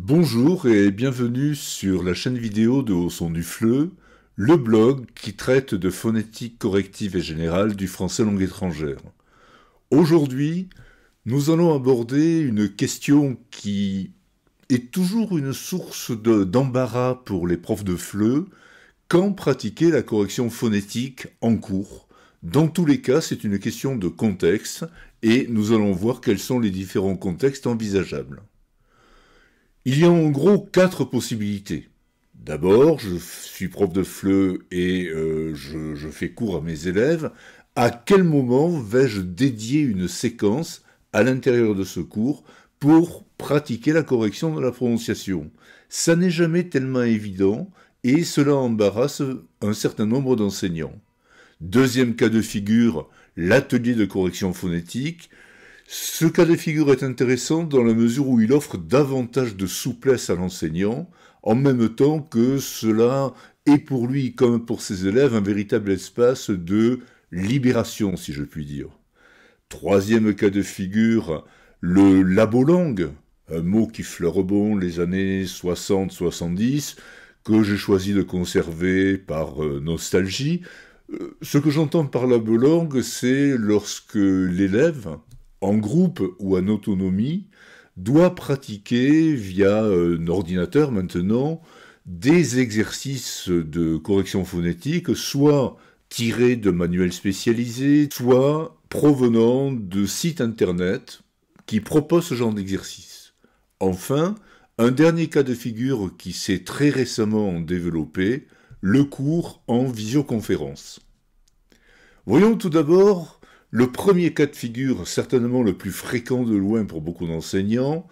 Bonjour et bienvenue sur la chaîne vidéo de Au son du Fleu, le blog qui traite de phonétique corrective et générale du français langue étrangère. Aujourd'hui, nous allons aborder une question qui est toujours une source d'embarras pour les profs de FLE: quand pratiquer la correction phonétique en cours? Dans tous les cas, c'est une question de contexte et nous allons voir quels sont les différents contextes envisageables. Il y a en gros 4 possibilités. D'abord, je suis prof de FLE et je fais cours à mes élèves. À quel moment vais-je dédier une séquence à l'intérieur de ce cours pour pratiquer la correction de la prononciation? Ça n'est jamais tellement évident et cela embarrasse un certain nombre d'enseignants. Deuxième cas de figure, l'atelier de correction phonétique. Ce cas de figure est intéressant dans la mesure où il offre davantage de souplesse à l'enseignant, en même temps que cela est pour lui comme pour ses élèves un véritable espace de libération, si je puis dire. Troisième cas de figure, le labolangue, un mot qui fleurebonde les années 60-70, que j'ai choisi de conserver par nostalgie. Ce que j'entends par labolangue, c'est lorsque l'élève, en groupe ou en autonomie, doit pratiquer via un ordinateur maintenant des exercices de correction phonétique, soit tirés de manuels spécialisés, soit provenant de sites internet qui proposent ce genre d'exercice. Enfin, un dernier cas de figure qui s'est très récemment développé, le cours en visioconférence. Voyons tout d'abord le premier cas de figure, certainement le plus fréquent de loin pour beaucoup d'enseignants,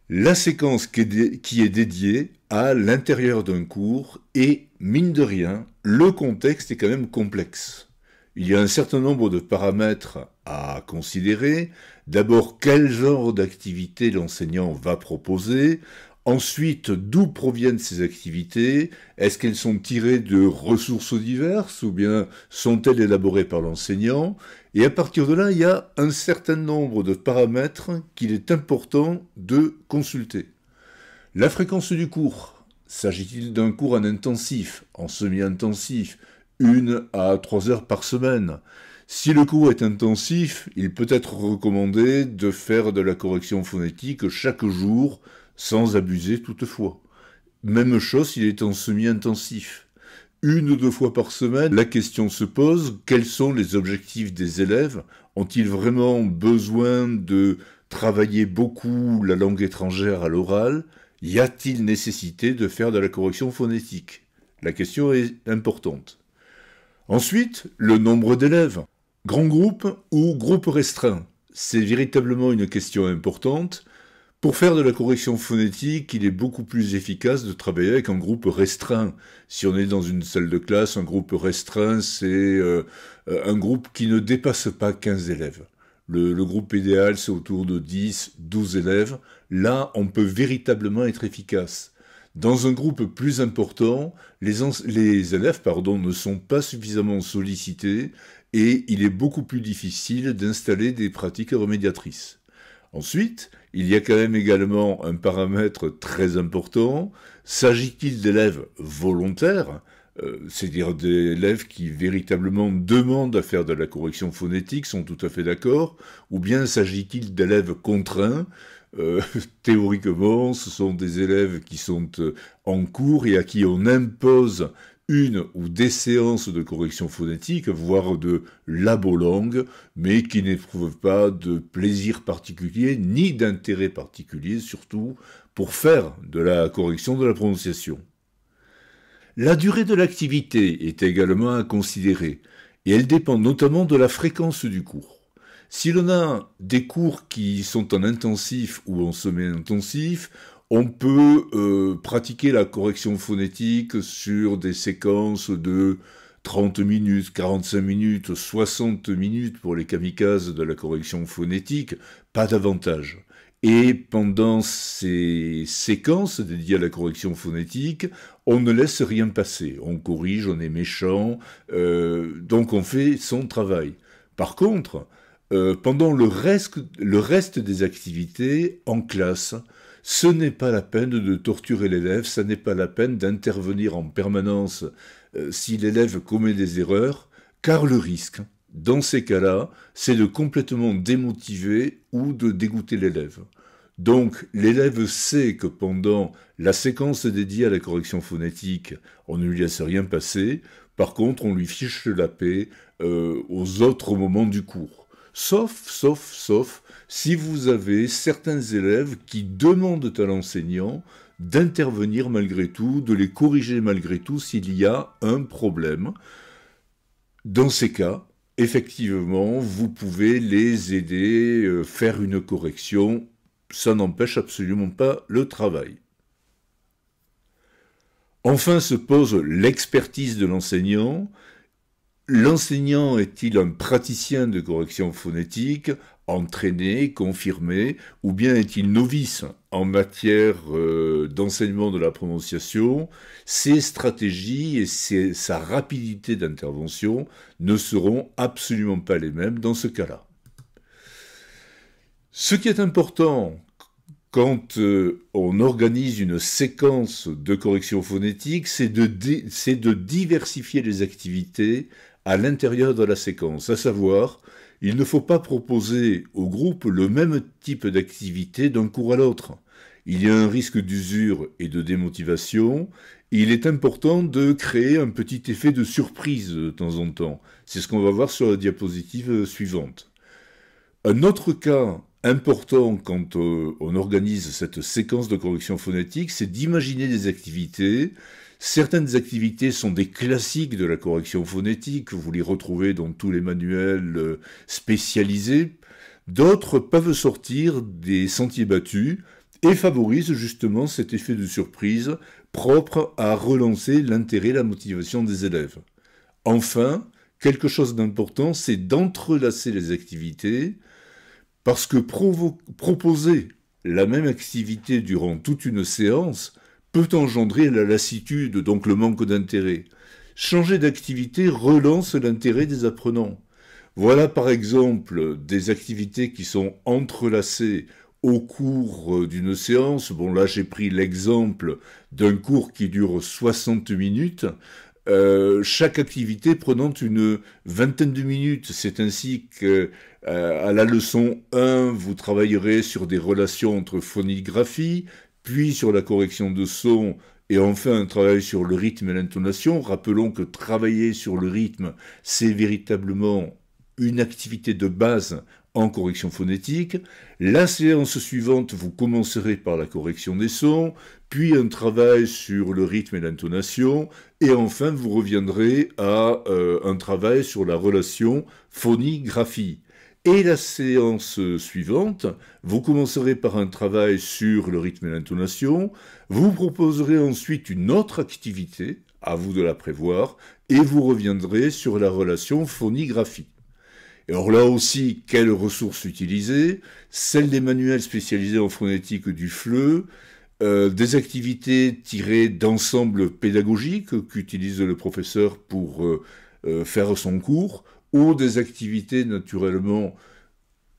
la séquence qui est dédiée à l'intérieur d'un cours et, mine de rien, le contexte est quand même complexe. Il y a un certain nombre de paramètres à considérer. D'abord, quel genre d'activité l'enseignant va proposer. Ensuite, d'où proviennent ces activités? Est-ce qu'elles sont tirées de ressources diverses ou bien sont-elles élaborées par l'enseignant? Et à partir de là, il y a un certain nombre de paramètres qu'il est important de consulter. La fréquence du cours. S'agit-il d'un cours en intensif, en semi-intensif, 1 à 3 heures par semaine? Si le cours est intensif, il peut être recommandé de faire de la correction phonétique chaque jour, sans abuser toutefois. Même chose s'il est en semi-intensif. 1 ou 2 fois par semaine, la question se pose: quels sont les objectifs des élèves? Ont-ils vraiment besoin de travailler beaucoup la langue étrangère à l'oral? Y a-t-il nécessité de faire de la correction phonétique? La question est importante. Ensuite, le nombre d'élèves. Grand groupe ou groupe restreint? C'est véritablement une question importante. Pour faire de la correction phonétique, il est beaucoup plus efficace de travailler avec un groupe restreint. Si on est dans une salle de classe, un groupe restreint, c'est un groupe qui ne dépasse pas 15 élèves. Le groupe idéal, c'est autour de 10-12 élèves. Là, on peut véritablement être efficace. Dans un groupe plus important, les élèves ne sont pas suffisamment sollicités et il est beaucoup plus difficile d'installer des pratiques remédiatrices. Ensuite, il y a quand même également un paramètre très important. S'agit-il d'élèves volontaires, c'est-à-dire des élèves qui véritablement demandent à faire de la correction phonétique, sont tout à fait d'accord, ou bien s'agit-il d'élèves contraints? Théoriquement, ce sont des élèves qui sont en cours et à qui on impose une ou des séances de correction phonétique, voire de labolangue, mais qui n'éprouvent pas de plaisir particulier, ni d'intérêt particulier, surtout, pour faire de la correction de la prononciation. La durée de l'activité est également à considérer, et elle dépend notamment de la fréquence du cours. Si l'on a des cours qui sont en intensif ou en semi-intensif, on peut pratiquer la correction phonétique sur des séquences de 30 minutes, 45 minutes, 60 minutes pour les kamikazes de la correction phonétique, pas davantage. Et pendant ces séquences dédiées à la correction phonétique, on ne laisse rien passer. On corrige, on est méchant, donc on fait son travail. Par contre, pendant le reste des activités en classe, Ce n'est pas la peine de torturer l'élève, ça n'est pas la peine d'intervenir en permanence si l'élève commet des erreurs, car le risque, dans ces cas-là, c'est de complètement démotiver ou de dégoûter l'élève. Donc, l'élève sait que pendant la séquence dédiée à la correction phonétique, on ne lui laisse rien passer. Par contre, on lui fiche la paix aux autres moments du cours. Sauf, si vous avez certains élèves qui demandent à l'enseignant d'intervenir malgré tout, de les corriger malgré tout s'il y a un problème. Dans ces cas, effectivement, vous pouvez les aider, faire une correction. Ça n'empêche absolument pas le travail. Enfin se pose l'expertise de l'enseignant. L'enseignant est-il un praticien de correction phonétique, entraîné, confirmé, ou bien est-il novice en matière d'enseignement de la prononciation? Ses stratégies et sa rapidité d'intervention ne seront absolument pas les mêmes dans ce cas-là. Ce qui est important quand on organise une séquence de correction phonétique, c'est de diversifier les activités à l'intérieur de la séquence. À savoir, il ne faut pas proposer au groupe le même type d'activité d'un cours à l'autre. Il y a un risque d'usure et de démotivation. Il est important de créer un petit effet de surprise de temps en temps. C'est ce qu'on va voir sur la diapositive suivante. Un autre cas important quand on organise cette séquence de correction phonétique, c'est d'imaginer des activités. Certaines activités sont des classiques de la correction phonétique, vous les retrouvez dans tous les manuels spécialisés. D'autres peuvent sortir des sentiers battus et favorisent justement cet effet de surprise propre à relancer l'intérêt et la motivation des élèves. Enfin, quelque chose d'important, c'est d'entrelacer les activités, parce que proposer la même activité durant toute une séance peut engendrer la lassitude, donc le manque d'intérêt. Changer d'activité relance l'intérêt des apprenants. Voilà par exemple des activités qui sont entrelacées au cours d'une séance. Bon, là j'ai pris l'exemple d'un cours qui dure 60 minutes. Chaque activité prenant une vingtaine de minutes. C'est ainsi que à la leçon 1, vous travaillerez sur des relations entre phonigraphie, puis sur la correction de son, et enfin un travail sur le rythme et l'intonation. Rappelons que travailler sur le rythme, c'est véritablement une activité de base en correction phonétique. La séance suivante, vous commencerez par la correction des sons, puis un travail sur le rythme et l'intonation, et enfin vous reviendrez à un travail sur la relation phonie-graphie. Et la séance suivante, vous commencerez par un travail sur le rythme et l'intonation, vous proposerez ensuite une autre activité, à vous de la prévoir, et vous reviendrez sur la relation phonie-graphie. Alors là aussi, quelles ressources utiliser? Celles des manuels spécialisés en phonétique du FLE, des activités tirées d'ensembles pédagogiques qu'utilise le professeur pour faire son cours, ou des activités naturellement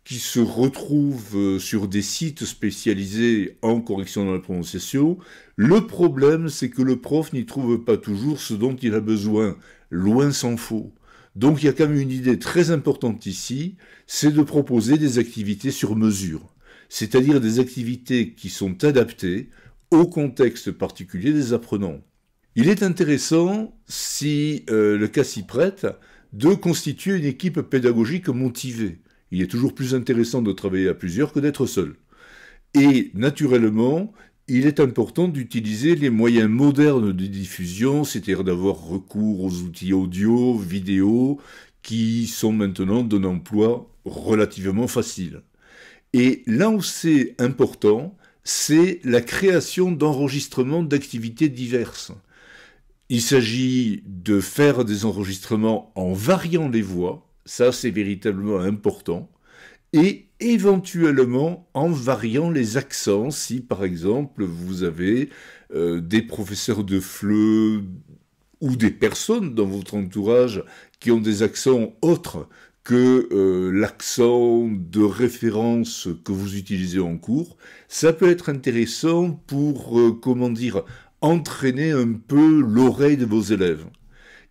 qui se retrouvent sur des sites spécialisés en correction de la prononciation. Le problème, c'est que le prof n'y trouve pas toujours ce dont il a besoin, loin s'en faut. Donc il y a quand même une idée très importante ici, c'est de proposer des activités sur mesure, c'est-à-dire des activités qui sont adaptées au contexte particulier des apprenants. Il est intéressant, si le cas s'y prête, de constituer une équipe pédagogique motivée. Il est toujours plus intéressant de travailler à plusieurs que d'être seul. Et naturellement, il est important d'utiliser les moyens modernes de diffusion, c'est-à-dire d'avoir recours aux outils audio, vidéo, qui sont maintenant d'un emploi relativement facile. Et là où c'est important, c'est la création d'enregistrements d'activités diverses. Il s'agit de faire des enregistrements en variant les voix, ça c'est véritablement important, et éventuellement en variant les accents, si par exemple vous avez des professeurs de FLE ou des personnes dans votre entourage qui ont des accents autres que l'accent de référence que vous utilisez en cours. Ça peut être intéressant pour, entraîner un peu l'oreille de vos élèves.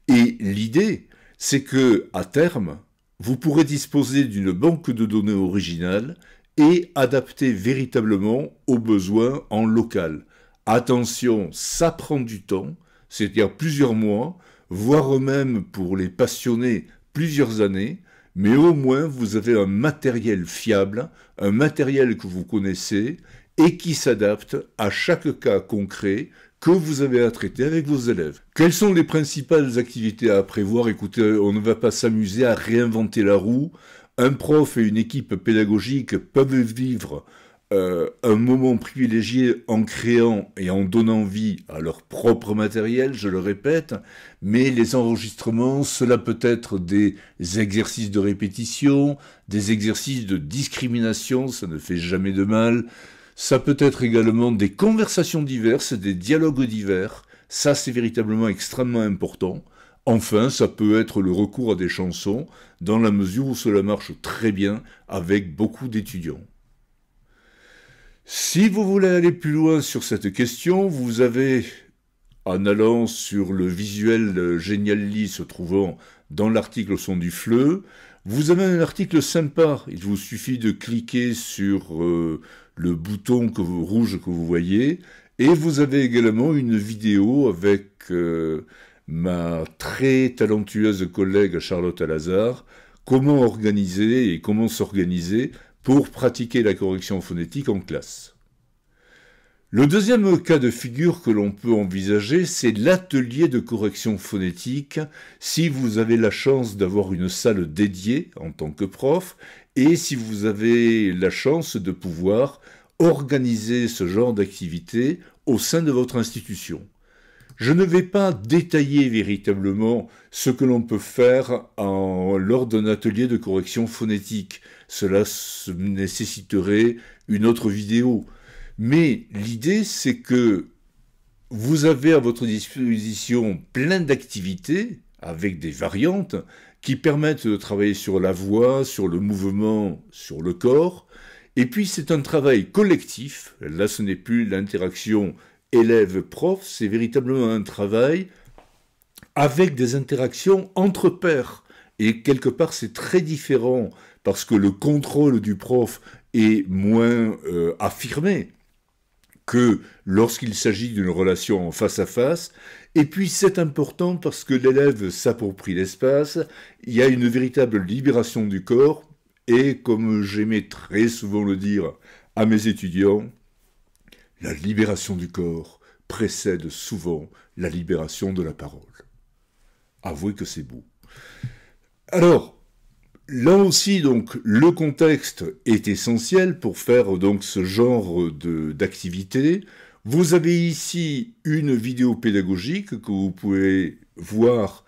Et l'idée, c'est que, à terme, vous pourrez disposer d'une banque de données originale et adaptée véritablement aux besoins en local. Attention, ça prend du temps, c'est-à-dire plusieurs mois, voire même pour les passionnés plusieurs années, mais au moins vous avez un matériel fiable, un matériel que vous connaissez et qui s'adapte à chaque cas concret que vous avez à traiter avec vos élèves. Quelles sont les principales activités à prévoir? Écoutez, on ne va pas s'amuser à réinventer la roue. Un prof et une équipe pédagogique peuvent vivre un moment privilégié en créant et en donnant vie à leur propre matériel, je le répète, mais les enregistrements, cela peut être des exercices de répétition, des exercices de discrimination, ça ne fait jamais de mal, ça peut être également des conversations diverses, des dialogues divers, ça c'est véritablement extrêmement important. Enfin, ça peut être le recours à des chansons, dans la mesure où cela marche très bien avec beaucoup d'étudiants. Si vous voulez aller plus loin sur cette question, vous avez, en allant sur le visuel Genially se trouvant dans l'article au son du FLE, vous avez un article sympa. Il vous suffit de cliquer sur le bouton rouge que vous voyez, et vous avez également une vidéo avec ma très talentueuse collègue Charlotte Alazard, comment organiser et comment s'organiser pour pratiquer la correction phonétique en classe. Le deuxième cas de figure que l'on peut envisager, c'est l'atelier de correction phonétique, si vous avez la chance d'avoir une salle dédiée en tant que prof, et si vous avez la chance de pouvoir organiser ce genre d'activité au sein de votre institution. Je ne vais pas détailler véritablement ce que l'on peut faire lors d'un atelier de correction phonétique. Cela nécessiterait une autre vidéo. Mais l'idée, c'est que vous avez à votre disposition plein d'activités avec des variantes qui permettent de travailler sur la voix, sur le mouvement, sur le corps. Et puis c'est un travail collectif. Là, ce n'est plus l'interaction élève-prof, c'est véritablement un travail avec des interactions entre pairs. Et quelque part, c'est très différent parce que le contrôle du prof est moins affirmé que lorsqu'il s'agit d'une relation en face à face. Et puis c'est important parce que l'élève s'approprie l'espace, il y a une véritable libération du corps, et comme j'aimais très souvent le dire à mes étudiants, la libération du corps précède souvent la libération de la parole. Avouez que c'est beau. Alors, là aussi, donc, le contexte est essentiel pour faire donc ce genre d'activité. Vous avez ici une vidéo pédagogique que vous pouvez voir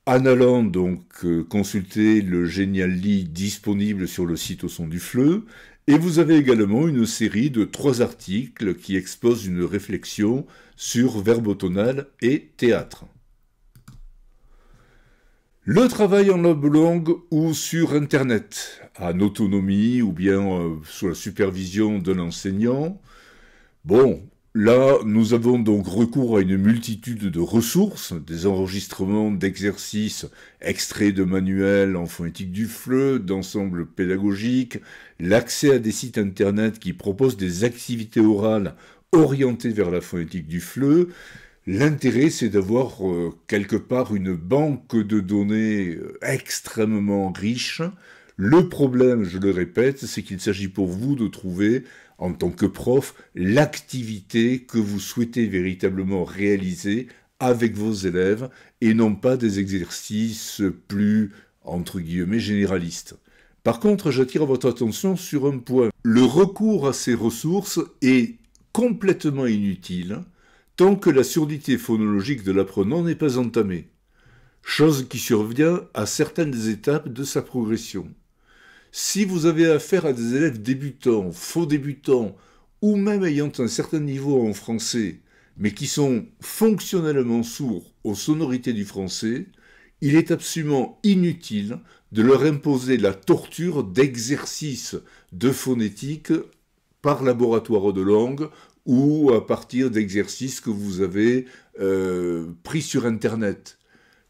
en allant donc consulter le Genially disponible sur le site au son du FLE. Et vous avez également une série de 3 articles qui exposent une réflexion sur verbotonal et théâtre. Le travail en oblongue ou sur Internet, en autonomie ou bien sous la supervision d'un enseignant. Bon, là, nous avons donc recours à une multitude de ressources, des enregistrements d'exercices extraits de manuels en phonétique du FLE, d'ensembles pédagogiques, l'accès à des sites Internet qui proposent des activités orales orientées vers la phonétique du FLE. L'intérêt, c'est d'avoir quelque part une banque de données extrêmement riche. Le problème, je le répète, c'est qu'il s'agit pour vous de trouver, en tant que prof, l'activité que vous souhaitez véritablement réaliser avec vos élèves et non pas des exercices plus, entre guillemets, généralistes. Par contre, j'attire votre attention sur un point. Le recours à ces ressources est complètement inutile tant que la surdité phonologique de l'apprenant n'est pas entamée, chose qui survient à certaines étapes de sa progression. Si vous avez affaire à des élèves débutants, faux débutants, ou même ayant un certain niveau en français, mais qui sont fonctionnellement sourds aux sonorités du français, il est absolument inutile de leur imposer la torture d'exercices de phonétique par laboratoire de langue ou à partir d'exercices que vous avez pris sur Internet.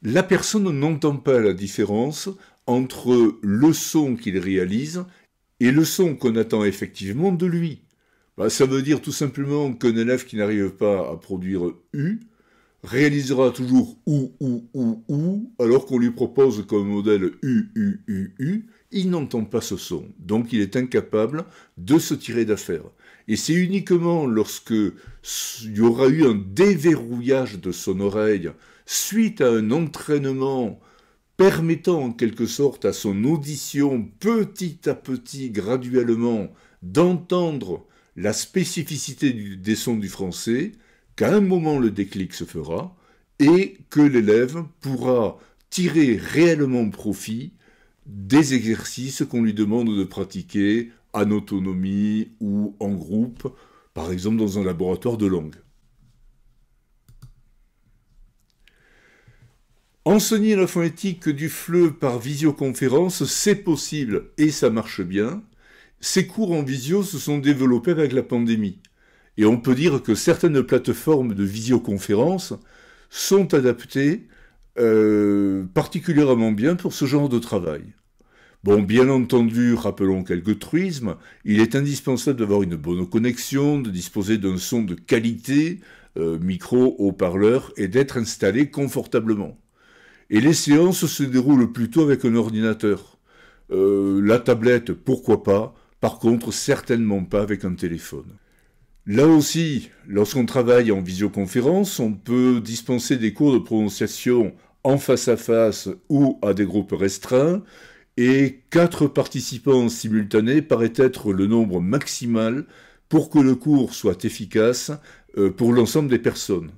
La personne n'entend pas la différence entre le son qu'il réalise et le son qu'on attend effectivement de lui. Ça veut dire tout simplement qu'un élève qui n'arrive pas à produire U réalisera toujours ou, alors qu'on lui propose comme modèle U, il n'entend pas ce son. Donc il est incapable de se tirer d'affaire. Et c'est uniquement lorsque il y aura eu un déverrouillage de son oreille suite à un entraînement permettant en quelque sorte à son audition petit à petit, graduellement, d'entendre la spécificité des sons du français, qu'à un moment le déclic se fera et que l'élève pourra tirer réellement profit des exercices qu'on lui demande de pratiquer en autonomie ou en groupe, par exemple dans un laboratoire de langue. Enseigner la phonétique du FLE par visioconférence, c'est possible et ça marche bien. Ces cours en visio se sont développés avec la pandémie. Et on peut dire que certaines plateformes de visioconférence sont adaptées particulièrement bien pour ce genre de travail. Bon, bien entendu, rappelons quelques truismes, il est indispensable d'avoir une bonne connexion, de disposer d'un son de qualité, micro, haut-parleur, et d'être installé confortablement. Et les séances se déroulent plutôt avec un ordinateur. La tablette, pourquoi pas, par contre, certainement pas avec un téléphone. Là aussi, lorsqu'on travaille en visioconférence, on peut dispenser des cours de prononciation en face à face ou à des groupes restreints, et 4 participants simultanés paraît être le nombre maximal pour que le cours soit efficace pour l'ensemble des personnes.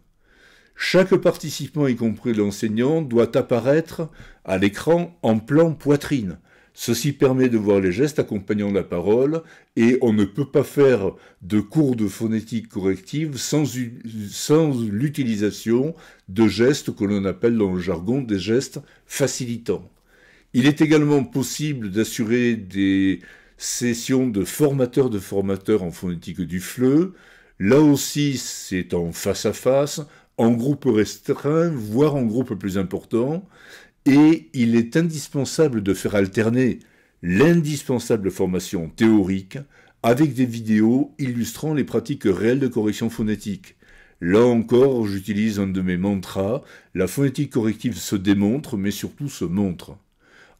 Chaque participant, y compris l'enseignant, doit apparaître à l'écran en plan poitrine. Ceci permet de voir les gestes accompagnant la parole et on ne peut pas faire de cours de phonétique corrective sans l'utilisation de gestes que l'on appelle dans le jargon des gestes facilitants. Il est également possible d'assurer des sessions de formateurs en phonétique du FLE. Là aussi, c'est en face à face, en groupe restreint, voire en groupe plus important. Et il est indispensable de faire alterner l'indispensable formation théorique avec des vidéos illustrant les pratiques réelles de correction phonétique. Là encore, j'utilise un de mes mantras, la phonétique corrective se démontre, mais surtout se montre.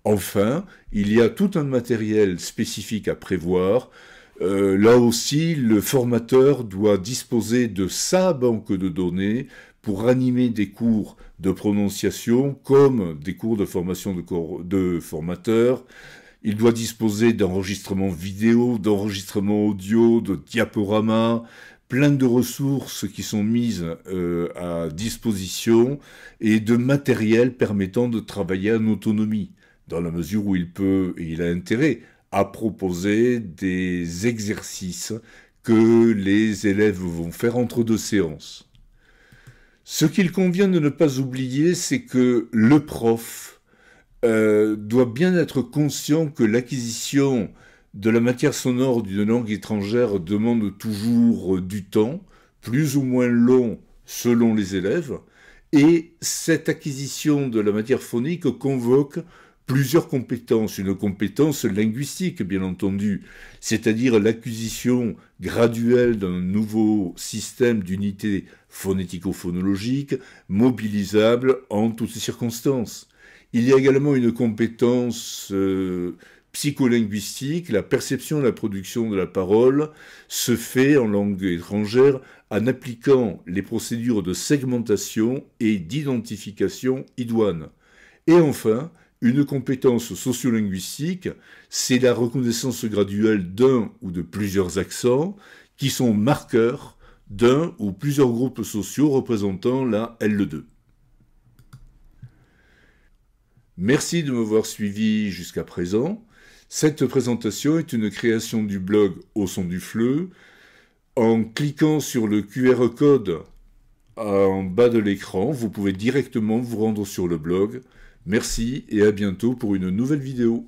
Enfin, il y a tout un matériel spécifique à prévoir. Là aussi, le formateur doit disposer de sa banque de données pour animer des cours de prononciation comme des cours de formation de formateurs. Il doit disposer d'enregistrements vidéo, d'enregistrements audio, de diaporamas, plein de ressources qui sont mises à disposition et de matériel permettant de travailler en autonomie, dans la mesure où il peut, et il a intérêt, à proposer des exercices que les élèves vont faire entre 2 séances. Ce qu'il convient de ne pas oublier, c'est que le prof doit bien être conscient que l'acquisition de la matière sonore d'une langue étrangère demande toujours du temps, plus ou moins long selon les élèves, et cette acquisition de la matière phonique convoque plusieurs compétences. Une compétence linguistique, bien entendu, c'est-à-dire l'acquisition graduelle d'un nouveau système d'unités phonético-phonologiques mobilisable en toutes circonstances. Il y a également une compétence psycholinguistique. La perception et la production de la parole se fait en langue étrangère en appliquant les procédures de segmentation et d'identification idoines. Et enfin, une compétence sociolinguistique, c'est la reconnaissance graduelle d'un ou de plusieurs accents qui sont marqueurs d'un ou plusieurs groupes sociaux représentant la L2. Merci de m'avoir suivi jusqu'à présent. Cette présentation est une création du blog Au son du FLE. En cliquant sur le QR code en bas de l'écran, vous pouvez directement vous rendre sur le blog. Merci et à bientôt pour une nouvelle vidéo.